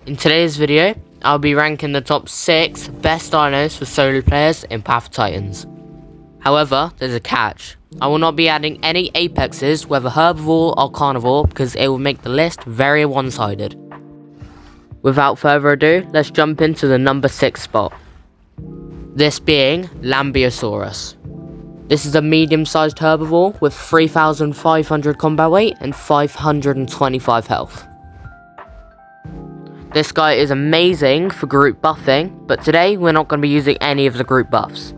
In today's video, I'll be ranking the top 6 best dinos for solo players in Path of Titans. However, there's a catch. I will not be adding any apexes, whether herbivore or carnivore, because it will make the list very one-sided. Without further ado, let's jump into the number 6 spot. This being Lambiosaurus. This is a medium-sized herbivore with 3,500 combat weight and 525 health. This guy is amazing for group buffing, but today we're not going to be using any of the group buffs.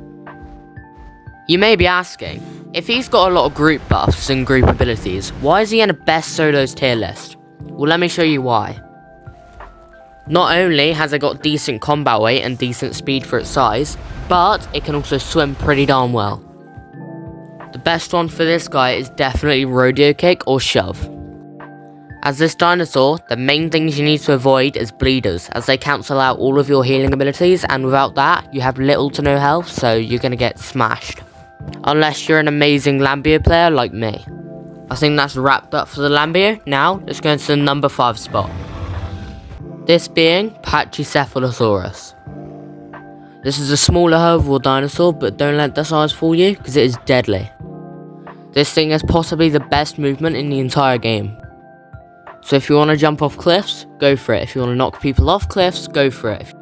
You may be asking, if he's got a lot of group buffs and group abilities, why is he in a best solos tier list? Well, let me show you why. Not only has it got decent combat weight and decent speed for its size, but it can also swim pretty darn well. The best one for this guy is definitely rodeo kick or shove. As this dinosaur, the main things you need to avoid is bleeders, as they cancel out all of your healing abilities, and without that, you have little to no health, so you're going to get smashed. Unless you're an amazing Lambio player like me. I think that's wrapped up for the Lambio. Now, let's go into the number 5 spot. This being Patchy Sephilosaurus. This is a smaller herbivore dinosaur, but don't let the size fool you, because it is deadly. This thing has possibly the best movement in the entire game. So if you want to jump off cliffs, go for it. If you want to knock people off cliffs, go for it.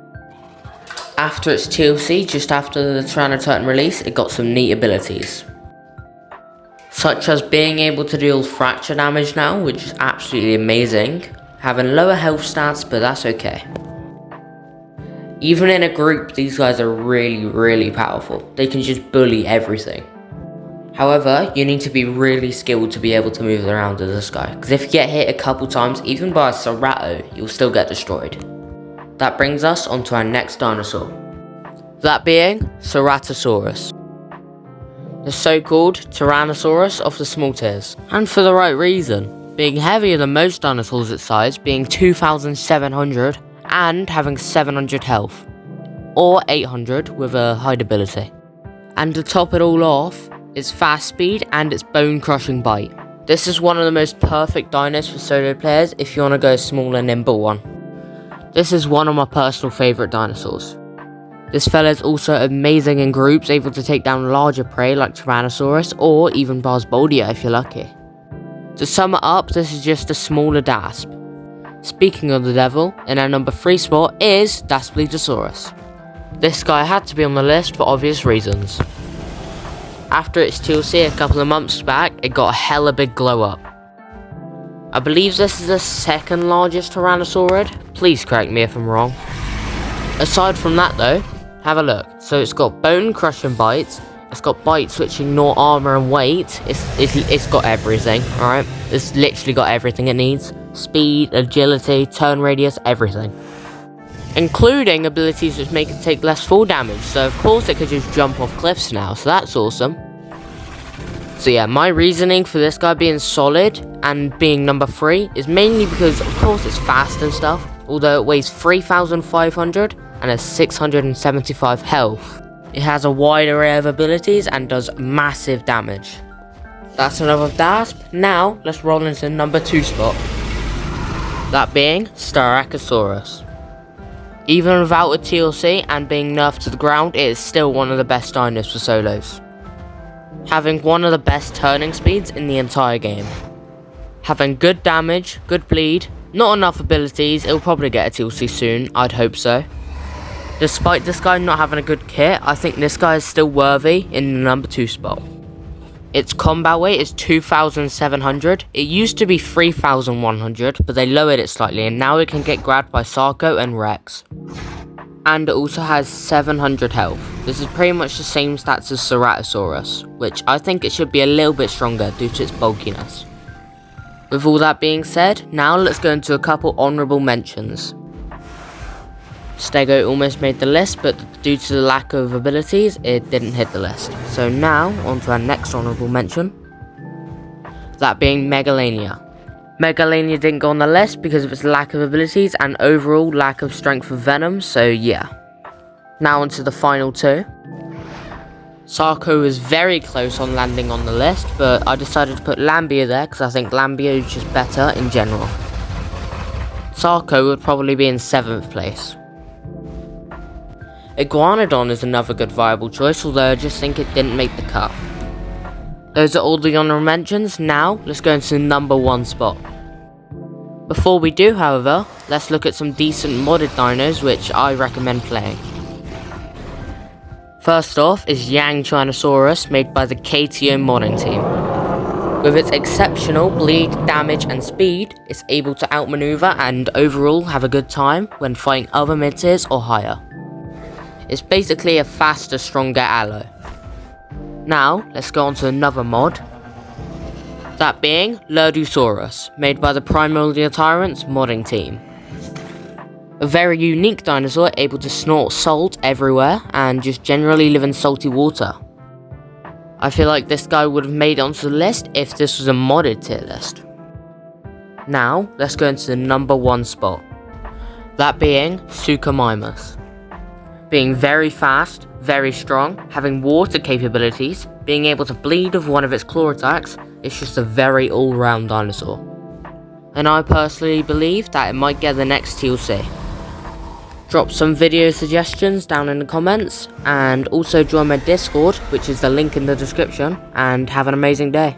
After its TLC, just after the Tyrannotitan release, it got some neat abilities. Such as being able to deal fracture damage now, which is absolutely amazing. Having lower health stats, but that's okay. Even in a group, these guys are really powerful. They can just bully everything. However, you need to be really skilled to be able to move around as this guy, because if you get hit a couple times, even by a Cerato, you'll still get destroyed. That brings us onto our next dinosaur. That being Seratosaurus. The so-called Tyrannosaurus of the small tiers, and for the right reason, being heavier than most dinosaurs its size, being 2,700 and having 700 health, or 800 with a hide ability. And to top it all off, its fast speed and its bone-crushing bite. This is one of the most perfect dinos for solo players if you want to go a small and nimble one. This is one of my personal favourite dinosaurs. This fella is also amazing in groups, able to take down larger prey like Tyrannosaurus or even Barsboldia if you're lucky. To sum it up, this is just a smaller Dasp. Speaking of the devil, in our number 3 spot is Dastosaurus. This guy had to be on the list for obvious reasons. After its TLC a couple of months back, it got a hella big glow up. I believe this is the second largest Tyrannosaurid. Please correct me if I'm wrong. Aside from that though, have a look. So it's got bone crushing bites, it's got bite switching, no armor and weight. It's got everything, alright? It's literally got everything it needs. Speed, agility, turn radius, everything. Including abilities which make it take less fall damage, so of course it could just jump off cliffs now, so that's awesome. So yeah, my reasoning for this guy being solid and being number 3 is mainly because of course it's fast and stuff, although it weighs 3,500 and has 675 health. It has a wide array of abilities and does massive damage. That's enough of Dasp. Now let's roll into the number 2 spot. That being Starosaurus. Even without a TLC and being nerfed to the ground, it is still one of the best dinos for solos. Having one of the best turning speeds in the entire game. Having good damage, good bleed, not enough abilities, it'll probably get a TLC soon, I'd hope so. Despite this guy not having a good kit, I think this guy is still worthy in the number 2 spot. Its combat weight is 2,700, it used to be 3,100, but they lowered it slightly and now it can get grabbed by Sarco and Rex. And it also has 700 health. This is pretty much the same stats as Seratosaurus, which I think it should be a little bit stronger due to its bulkiness. With all that being said, now let's go into a couple honourable mentions. Stego almost made the list, but due to the lack of abilities, it didn't hit the list. So now, on to our next honourable mention. That being Megalania. Megalania didn't go on the list because of its lack of abilities and overall lack of strength of venom, so yeah. Now onto the final 2. Sarco was very close on landing on the list, but I decided to put Lambio there because I think Lambio is just better in general. Sarco would probably be in 7th place. Iguanodon is another good viable choice, although I just think it didn't make the cut. Those are all the honorable mentions. Now, let's go into the number 1 spot. Before we do, however, let's look at some decent modded dinos which I recommend playing. First off is Yang Chinosaurus, made by the KTO modding team. With its exceptional bleed, damage and speed, it's able to outmaneuver and overall have a good time when fighting other mid-tiers or higher. It's basically a faster, stronger ally. Now, let's go on to another mod. That being Dastosaurus, made by the Primordial Tyrants modding team. A very unique dinosaur able to snort salt everywhere and just generally live in salty water. I feel like this guy would have made it onto the list if this was a modded tier list. Now, let's go into the number 1 spot. That being Sukamus. Being very fast, very strong, having water capabilities, being able to bleed with one of its claw attacks, it's just a very all-round dinosaur. And I personally believe that it might get the next TLC. Drop some video suggestions down in the comments, and also join my Discord, which is the link in the description, and have an amazing day.